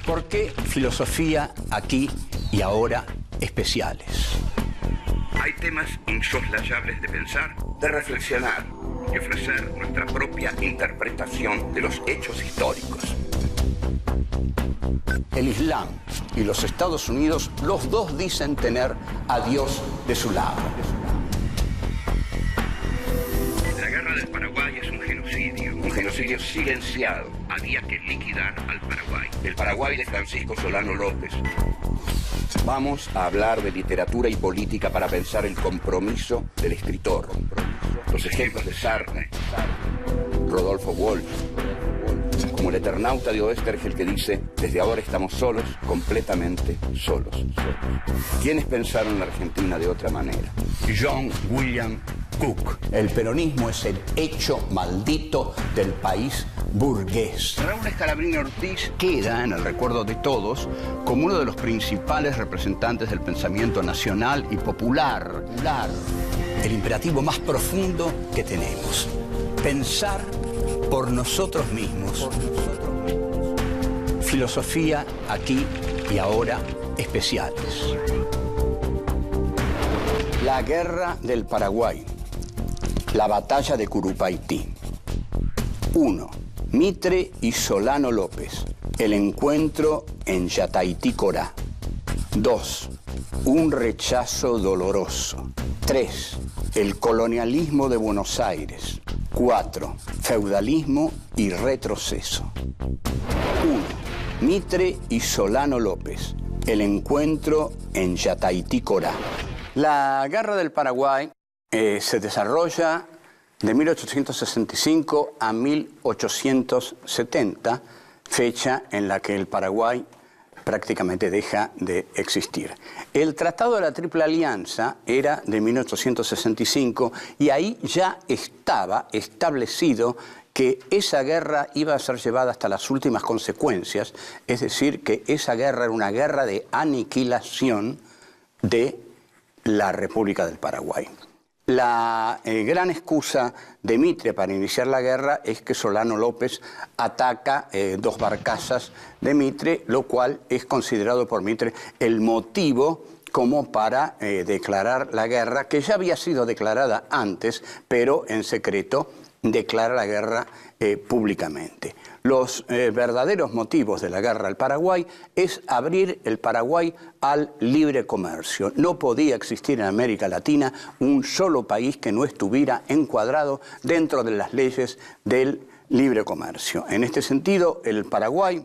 ¿Por qué filosofía aquí y ahora especiales? Hay temas insoslayables de pensar, de reflexionar y ofrecer nuestra propia interpretación de los hechos históricos. El Islam y los Estados Unidos, los dos dicen tener a Dios de su lado. La guerra del Paraguay es un genocidio silenciado. Había que liquidar al Paraguay. El Paraguay de Francisco Solano López. Vamos a hablar de literatura y política para pensar el compromiso del escritor. Los ejemplos de Sartre, Rodolfo Walsh, como el Eternauta de Oestergel que dice: desde ahora estamos solos, completamente solos. ¿Quiénes pensaron la Argentina de otra manera? John William Cook. El peronismo es el hecho maldito del país burgués. Raúl Scalabrini Ortiz Queda en el recuerdo de todos como uno de los principales representantes del pensamiento nacional y popular. El imperativo más profundo que tenemos: pensar por nosotros mismos. Filosofía aquí y ahora especiales. La guerra del Paraguay. La batalla de Curupaytí. 1. Mitre y Solano López. El encuentro en Yataití, Corá. 2. Un rechazo doloroso. 3. El colonialismo de Buenos Aires. 4. Feudalismo y retroceso. 1. Mitre y Solano López. El encuentro en Yataití, Corá. La guerra del Paraguay se desarrolla de 1865 a 1870, fecha en la que el Paraguay prácticamente deja de existir. El Tratado de la Triple Alianza era de 1865 y ahí ya estaba establecido que esa guerra iba a ser llevada hasta las últimas consecuencias, es decir, que esa guerra era una guerra de aniquilación de la República del Paraguay. La gran excusa de Mitre para iniciar la guerra es que Solano López ataca dos barcazas de Mitre, lo cual es considerado por Mitre el motivo como para declarar la guerra, que ya había sido declarada antes, pero en secreto declara la guerra públicamente. Los verdaderos motivos de la guerra al Paraguay es abrir el Paraguay al libre comercio. No podía existir en América Latina un solo país que no estuviera encuadrado dentro de las leyes del libre comercio. En este sentido, el Paraguay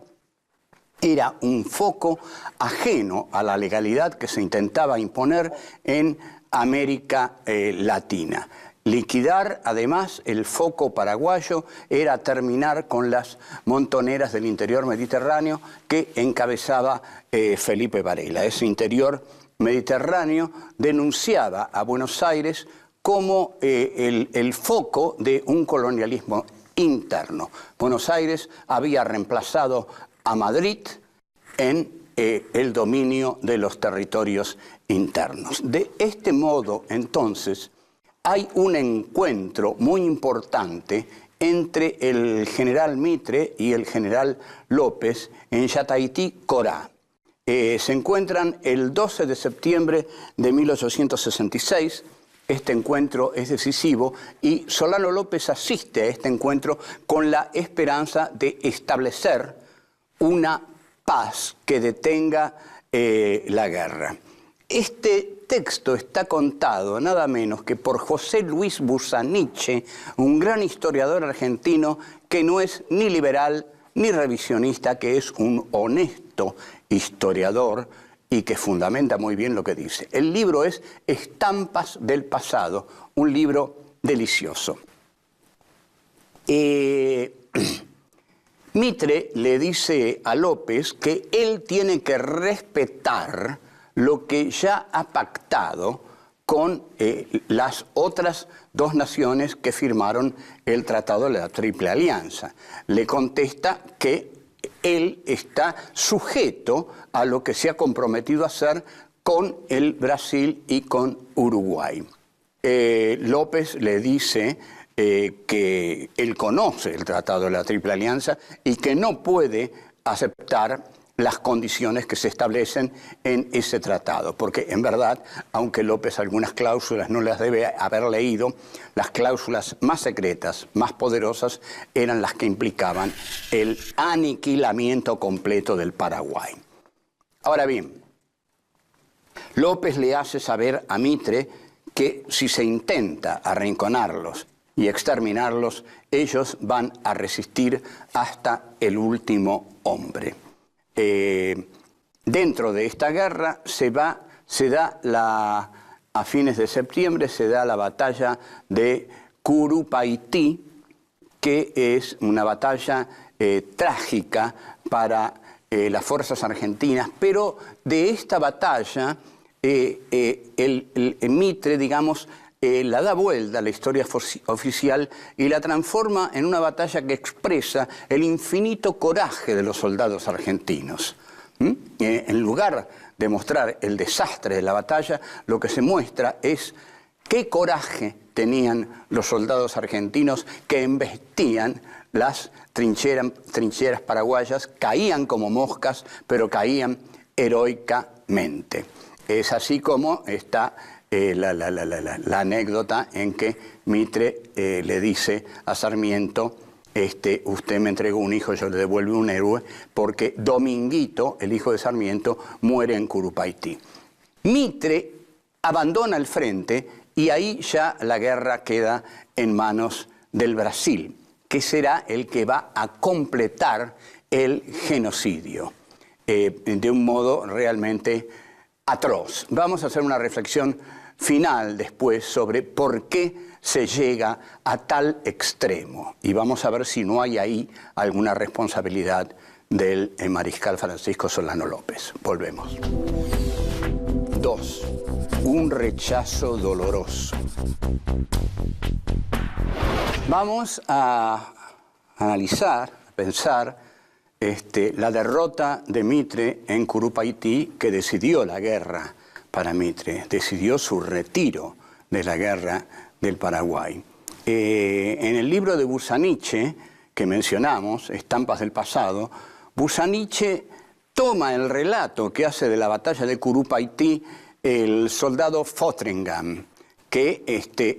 era un foco ajeno a la legalidad que se intentaba imponer en América Latina. Liquidar, además, el foco paraguayo era terminar con las montoneras del interior mediterráneo que encabezaba Felipe Varela. Ese interior mediterráneo denunciaba a Buenos Aires como el foco de un colonialismo interno. Buenos Aires había reemplazado a Madrid en el dominio de los territorios internos. De este modo, entonces, hay un encuentro muy importante entre el general Mitre y el general López en Yataití, Corá. Se encuentran el 12 de septiembre de 1866. Este encuentro es decisivo y Solano López asiste a este encuentro con la esperanza de establecer una paz que detenga la guerra. Este texto está contado nada menos que por José Luis Busaniche, un gran historiador argentino que no es ni liberal ni revisionista, que es un honesto historiador y que fundamenta muy bien lo que dice. El libro es Estampas del Pasado, un libro delicioso. Mitre le dice a López que él tiene que respetar lo que ya ha pactado con las otras dos naciones que firmaron el Tratado de la Triple Alianza. Le contesta que él está sujeto a lo que se ha comprometido a hacer con el Brasil y con Uruguay. López le dice que él conoce el Tratado de la Triple Alianza y que no puede aceptar las condiciones que se establecen en ese tratado, porque en verdad, aunque López algunas cláusulas no las debe haber leído, las cláusulas más secretas, más poderosas, eran las que implicaban el aniquilamiento completo del Paraguay. Ahora bien, López le hace saber a Mitre que si se intenta arrinconarlos y exterminarlos, ellos van a resistir hasta el último hombre. Dentro de esta guerra a fines de septiembre se da la batalla de Curupaytí, que es una batalla trágica para las fuerzas argentinas, pero de esta batalla el Mitre, digamos, la da vuelta a la historia oficial y la transforma en una batalla que expresa el infinito coraje de los soldados argentinos. En lugar de mostrar el desastre de la batalla, lo que se muestra es qué coraje tenían los soldados argentinos que embestían las trincheras paraguayas, caían como moscas, pero caían heroicamente. Es así como está la anécdota en que Mitre le dice a Sarmiento, usted me entregó un hijo, yo le devuelvo un héroe, porque Dominguito, el hijo de Sarmiento, muere en Curupaytí. Mitre abandona el frente y ahí ya la guerra queda en manos del Brasil, que será el que va a completar el genocidio de un modo realmente atroz. Vamos a hacer una reflexión final después sobre por qué se llega a tal extremo y vamos a ver si no hay ahí alguna responsabilidad del mariscal Francisco Solano López. Volvemos. 2. Un rechazo doloroso. Vamos a analizar, a pensar la derrota de Mitre en Curupaytí, que decidió la guerra para Mitre, decidió su retiro de la guerra del Paraguay. En el libro de Busaniche, que mencionamos, Estampas del Pasado, Busaniche toma el relato que hace de la batalla de Curupaytí el soldado Fotheringham, que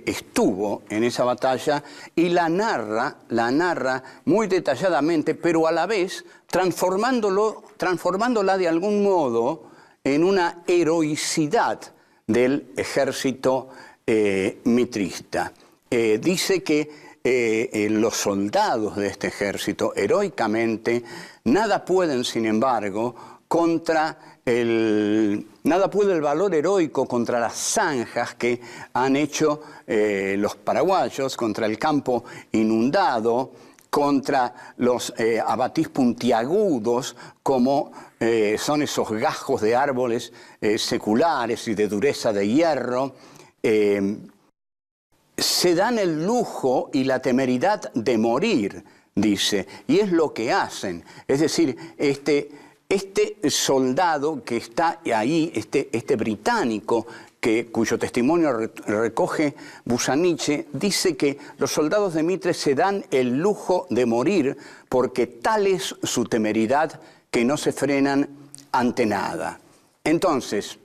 estuvo en esa batalla y la narra muy detalladamente, pero a la vez transformándola de algún modo en una heroicidad del ejército mitrista. Dice que los soldados de este ejército heroicamente nada pueden, sin embargo, nada puede el valor heroico contra las zanjas que han hecho los paraguayos, contra el campo inundado, contra los abatís puntiagudos, como son esos gajos de árboles seculares y de dureza de hierro. Se dan el lujo y la temeridad de morir, dice, y es lo que hacen. Es decir, este soldado que está ahí, este británico, cuyo testimonio recoge Busaniche, dice que los soldados de Mitre se dan el lujo de morir porque tal es su temeridad que no se frenan ante nada. Entonces,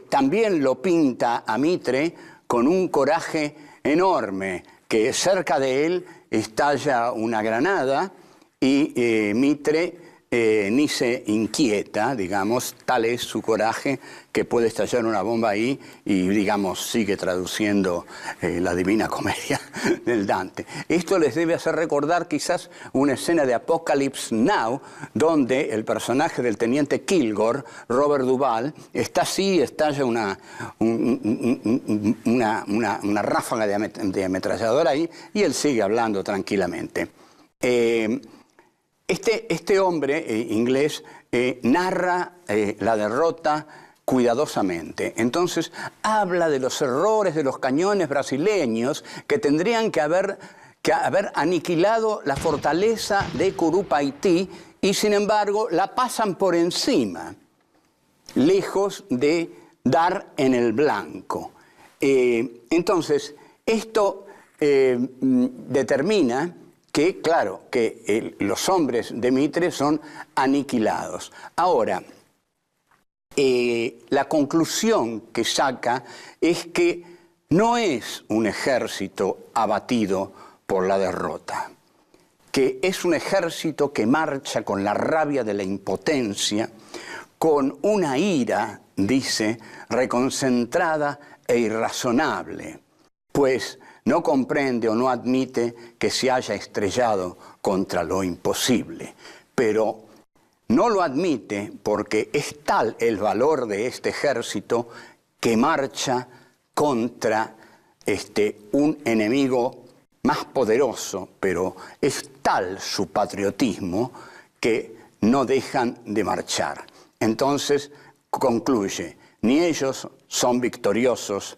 también lo pinta a Mitre con un coraje enorme, que cerca de él estalla una granada y Mitre ni se inquieta, digamos, tal es su coraje que puede estallar una bomba ahí y, digamos, sigue traduciendo la Divina Comedia del Dante. Esto les debe hacer recordar quizás una escena de Apocalypse Now, donde el personaje del teniente Kilgore, Robert Duvall, está así, estalla una ráfaga de ametralladora ahí y él sigue hablando tranquilamente. Este hombre inglés narra la derrota cuidadosamente. Entonces habla de los errores de los cañones brasileños que tendrían que haber aniquilado la fortaleza de Curupaytí y sin embargo la pasan por encima, lejos de dar en el blanco. Entonces esto determina que, claro, que los hombres de Mitre son aniquilados. Ahora, la conclusión que saca es que no es un ejército abatido por la derrota, que es un ejército que marcha con la rabia de la impotencia, con una ira, dice, reconcentrada e irrazonable, pues no comprende o no admite que se haya estrellado contra lo imposible, pero no lo admite porque es tal el valor de este ejército que marcha contra un enemigo más poderoso, pero es tal su patriotismo que no dejan de marchar. Entonces concluye, ni ellos son victoriosos,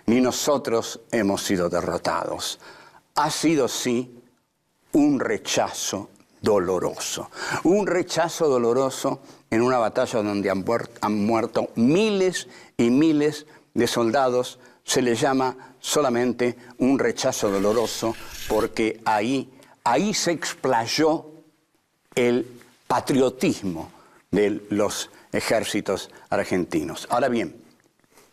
ni nosotros hemos sido derrotados. Ha sido, sí, un rechazo doloroso. Un rechazo doloroso en una batalla donde han muerto miles y miles de soldados. Se le llama solamente un rechazo doloroso porque ahí se explayó el patriotismo de los ejércitos argentinos. Ahora bien,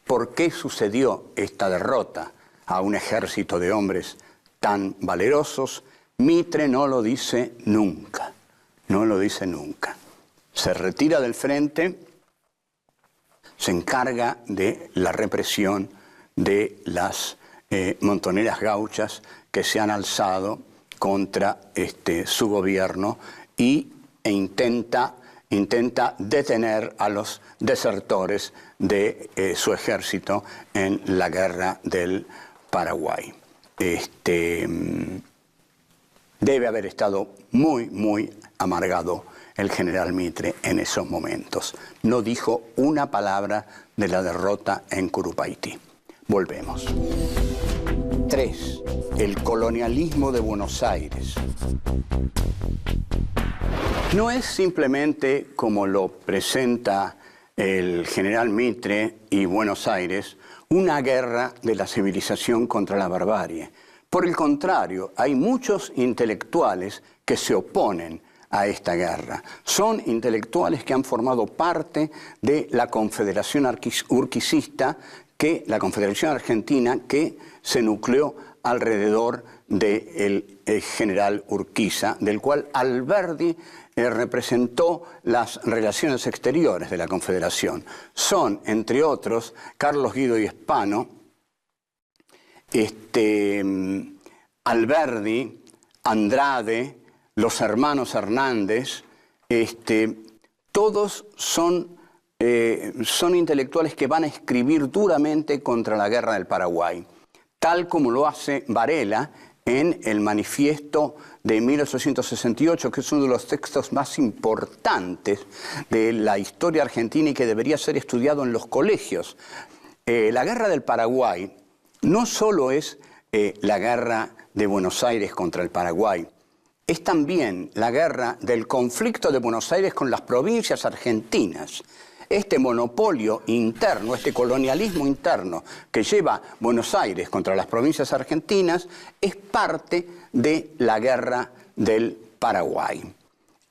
¿por qué sucedió esta derrota a un ejército de hombres tan valerosos? Mitre no lo dice nunca, no lo dice nunca. Se retira del frente, se encarga de la represión de las montoneras gauchas que se han alzado contra su gobierno e intenta detener a los desertores de su ejército en la guerra del Paraguay. Debe haber estado muy, muy amargado el general Mitre en esos momentos. No dijo una palabra de la derrota en Curupaytí. Volvemos. 3. El colonialismo de Buenos Aires. No es simplemente, como lo presenta el general Mitre y Buenos Aires, una guerra de la civilización contra la barbarie. Por el contrario, hay muchos intelectuales que se oponen a esta guerra. Son intelectuales que han formado parte de la Confederación Urquicista, la Confederación Argentina, que se nucleó alrededor del general Urquiza, del cual Alberdi representó las relaciones exteriores de la Confederación. Son, entre otros, Carlos Guido y Hispano, Alberdi, Andrade, los hermanos Hernández, todos son intelectuales que van a escribir duramente contra la guerra del Paraguay, tal como lo hace Varela en el manifiesto de 1868, que es uno de los textos más importantes de la historia argentina y que debería ser estudiado en los colegios. La guerra del Paraguay no solo es la guerra de Buenos Aires contra el Paraguay, es también la guerra del conflicto de Buenos Aires con las provincias argentinas. Este monopolio interno, este colonialismo interno que lleva Buenos Aires contra las provincias argentinas es parte de la guerra del Paraguay.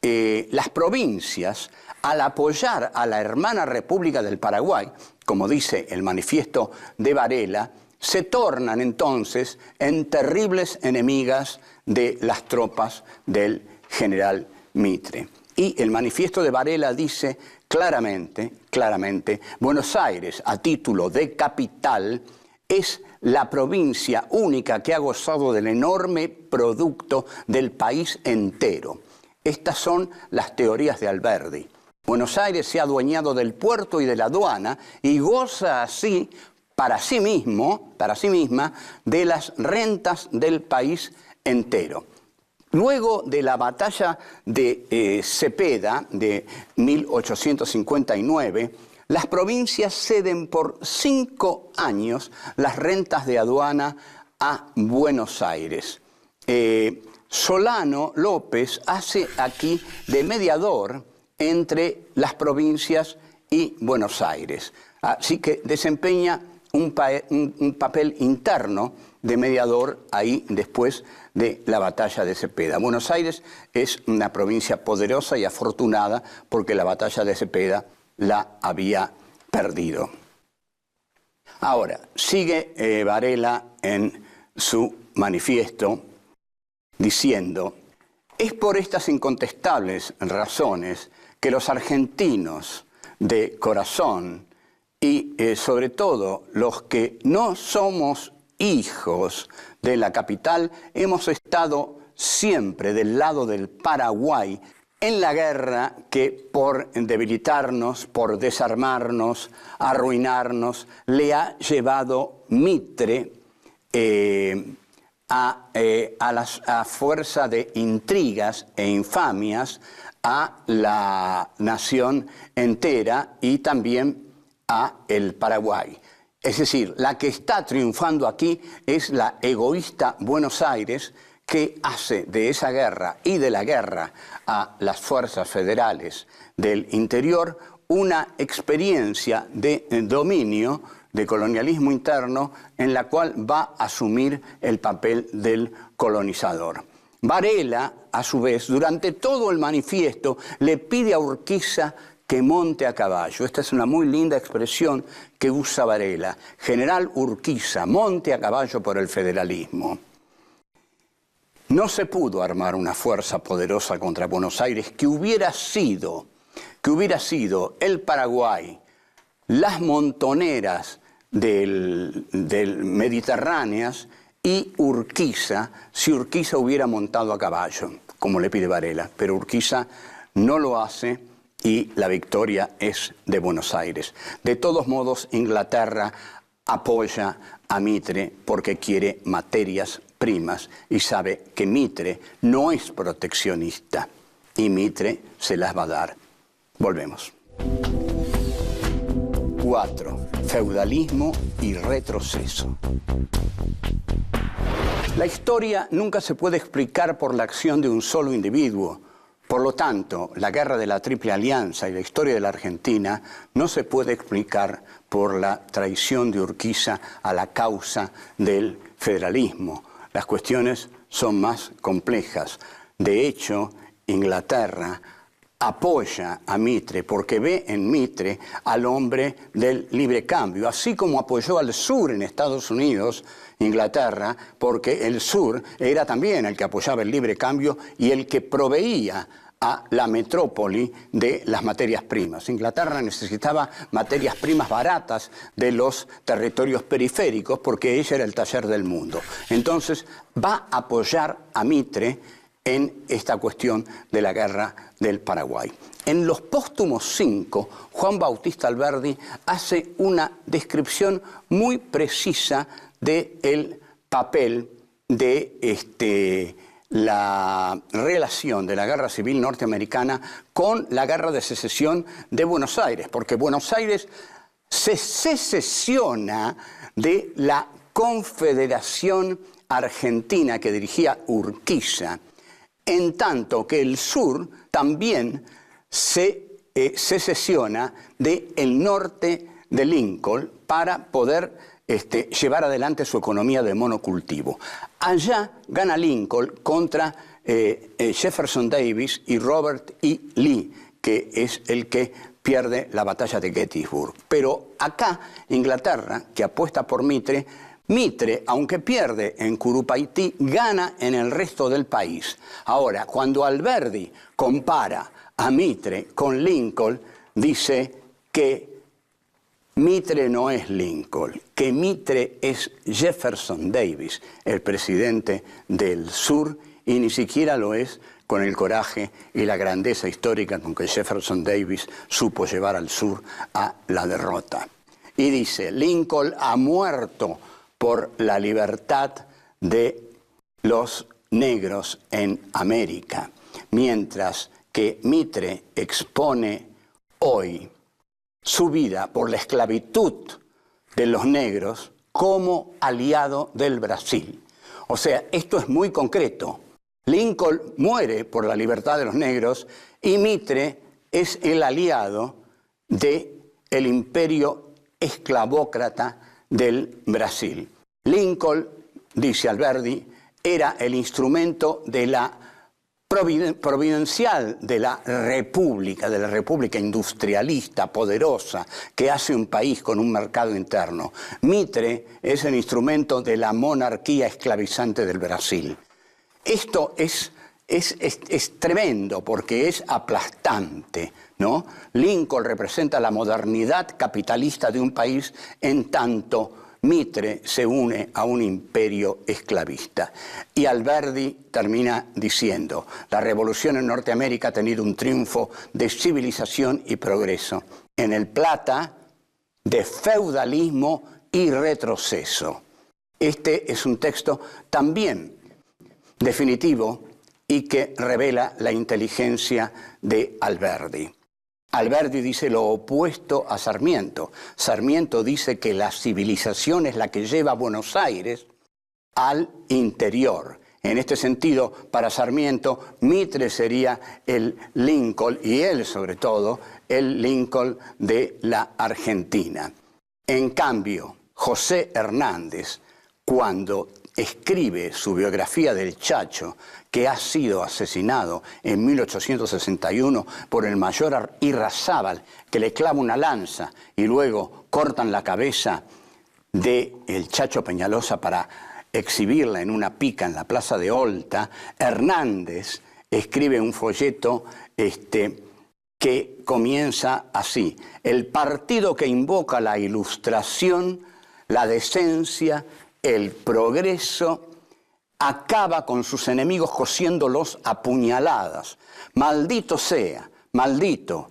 Las provincias, al apoyar a la hermana República del Paraguay, como dice el manifiesto de Varela, se tornan entonces en terribles enemigas de las tropas del general Mitre. Y el manifiesto de Varela dice claramente, Buenos Aires, a título de capital, es la provincia única que ha gozado del enorme producto del país entero. Estas son las teorías de Alberdi. Buenos Aires se ha adueñado del puerto y de la aduana y goza así, para sí misma, de las rentas del país entero. Luego de la batalla de Cepeda de 1859, las provincias ceden por 5 años las rentas de aduana a Buenos Aires. Solano López hace aquí de mediador entre las provincias y Buenos Aires. Así que desempeña un papel interno de mediador ahí después de la batalla de Cepeda. Buenos Aires es una provincia poderosa y afortunada porque la batalla de Cepeda la había perdido. Ahora, sigue Varela en su manifiesto diciendo: es por estas incontestables razones que los argentinos de corazón y sobre todo los que no somos hijos de la capital hemos estado siempre del lado del Paraguay en la guerra que por debilitarnos, por desarmarnos, arruinarnos, le ha llevado Mitre a fuerza de intrigas e infamias a la nación entera y también a el Paraguay. Es decir, la que está triunfando aquí es la egoísta Buenos Aires, que hace de esa guerra y de la guerra a las fuerzas federales del interior una experiencia de dominio, de colonialismo interno, en la cual va a asumir el papel del colonizador. Varela, a su vez, durante todo el manifiesto, le pide a Urquiza que monte a caballo. Esta es una muy linda expresión que usa Varela. General Urquiza, monte a caballo por el federalismo. No se pudo armar una fuerza poderosa contra Buenos Aires que hubiera sido el Paraguay, las montoneras del Mediterráneas y Urquiza, si Urquiza hubiera montado a caballo, como le pide Varela. Pero Urquiza no lo hace y la victoria es de Buenos Aires. De todos modos, Inglaterra apoya a Mitre porque quiere materias primas y sabe que Mitre no es proteccionista y Mitre se las va a dar. Volvemos. 4. Feudalismo y retroceso. La historia nunca se puede explicar por la acción de un solo individuo. Por lo tanto, la guerra de la Triple Alianza y la historia de la Argentina no se puede explicar por la traición de Urquiza a la causa del federalismo. Las cuestiones son más complejas. De hecho, Inglaterra apoya a Mitre porque ve en Mitre al hombre del libre cambio, así como apoyó al sur en Estados Unidos, Inglaterra, porque el sur era también el que apoyaba el libre cambio y el que proveía a la metrópoli de las materias primas. Inglaterra necesitaba materias primas baratas de los territorios periféricos porque ella era el taller del mundo. Entonces va a apoyar a Mitre en esta cuestión de la guerra del Paraguay. En los póstumos 5, Juan Bautista Alberdi hace una descripción muy precisa del papel de la relación de la guerra civil norteamericana con la guerra de secesión de Buenos Aires, porque Buenos Aires se secesiona de la Confederación Argentina que dirigía Urquiza, en tanto que el sur también se secesiona del norte de Lincoln para poder llevar adelante su economía de monocultivo. Allá gana Lincoln contra Jefferson Davis y Robert E. Lee, que es el que pierde la batalla de Gettysburg. Pero acá, Inglaterra, que apuesta por Mitre, aunque pierde en Curupaití, gana en el resto del país. Ahora, cuando Alberdi compara a Mitre con Lincoln, dice que Mitre no es Lincoln, que Mitre es Jefferson Davis, el presidente del sur, y ni siquiera lo es con el coraje y la grandeza histórica con que Jefferson Davis supo llevar al sur a la derrota. Y dice, Lincoln ha muerto por la libertad de los negros en América, mientras que Mitre expone hoy su vida por la esclavitud de los negros como aliado del Brasil. O sea, esto es muy concreto. Lincoln muere por la libertad de los negros y Mitre es el aliado del imperio esclavócrata del Brasil. Lincoln, dice Alberdi, era el instrumento de la providencial de la república industrialista, poderosa, que hace un país con un mercado interno. Mitre es el instrumento de la monarquía esclavizante del Brasil. Esto es tremendo porque es aplastante, ¿no? Lincoln representa la modernidad capitalista de un país en tanto Mitre se une a un imperio esclavista. Y Alberdi termina diciendo: la revolución en Norteamérica ha tenido un triunfo de civilización y progreso. En el Plata, de feudalismo y retroceso. Este es un texto también definitivo y que revela la inteligencia de Alberdi. Alberdi dice lo opuesto a Sarmiento. Sarmiento dice que la civilización es la que lleva a Buenos Aires al interior. En este sentido, para Sarmiento, Mitre sería el Lincoln, y él sobre todo, el Lincoln de la Argentina. En cambio, José Hernández, cuando escribe su biografía del Chacho, que ha sido asesinado en 1861 por el mayor Irrazábal, que le clava una lanza y luego cortan la cabeza del Chacho Peñalosa para exhibirla en una pica en la plaza de Olta. Hernández escribe un folleto que comienza así: el partido que invoca la ilustración, la decencia, el progreso, acaba con sus enemigos cosiéndolos a puñaladas. Maldito sea, maldito,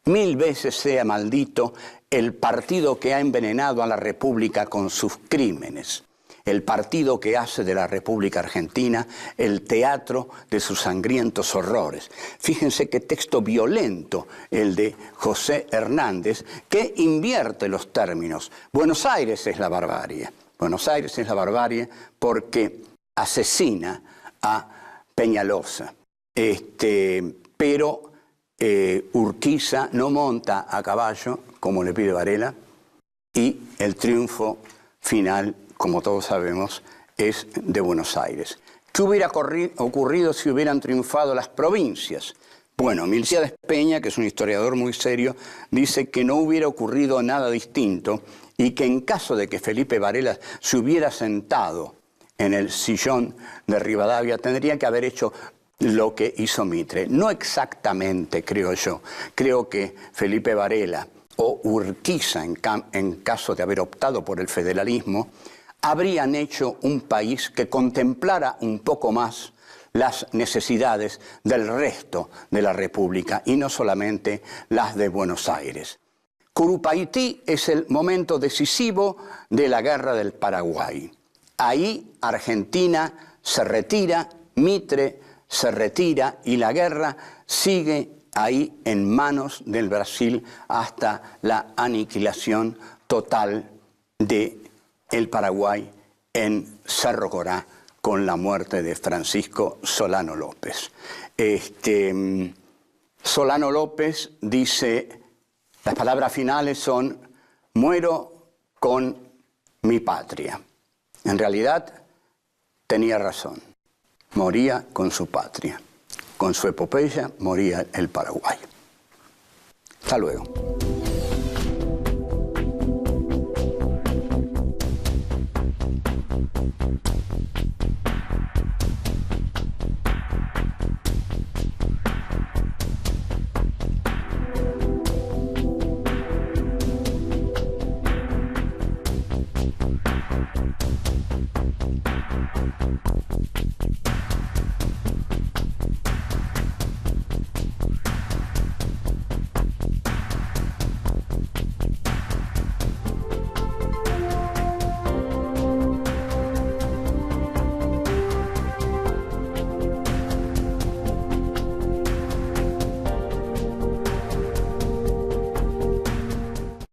1000 veces sea maldito el partido que ha envenenado a la República con sus crímenes. El partido que hace de la República Argentina el teatro de sus sangrientos horrores. Fíjense qué texto violento el de José Hernández, que invierte los términos. Buenos Aires es la barbarie. Buenos Aires es la barbarie porque asesina a Peñalosa. Pero Urquiza no monta a caballo, como le pide Varela, y el triunfo final, como todos sabemos, es de Buenos Aires. ¿Qué hubiera ocurrido si hubieran triunfado las provincias? Bueno, Milcíades Peña, que es un historiador muy serio, dice que no hubiera ocurrido nada distinto y que en caso de que Felipe Varela se hubiera sentado en el sillón de Rivadavia, tendría que haber hecho lo que hizo Mitre. No exactamente, creo yo. Creo que Felipe Varela o Urquiza, en caso de haber optado por el federalismo, habrían hecho un país que contemplara un poco más las necesidades del resto de la República y no solamente las de Buenos Aires. Curupaití es el momento decisivo de la Guerra del Paraguay. Ahí Argentina se retira, Mitre se retira y la guerra sigue ahí en manos del Brasil hasta la aniquilación total del Paraguay en Cerro Corá con la muerte de Francisco Solano López. Solano López dice, las palabras finales son: muero con mi patria. En realidad tenía razón, moría con su patria. Con su epopeya moría el Paraguay. Hasta luego.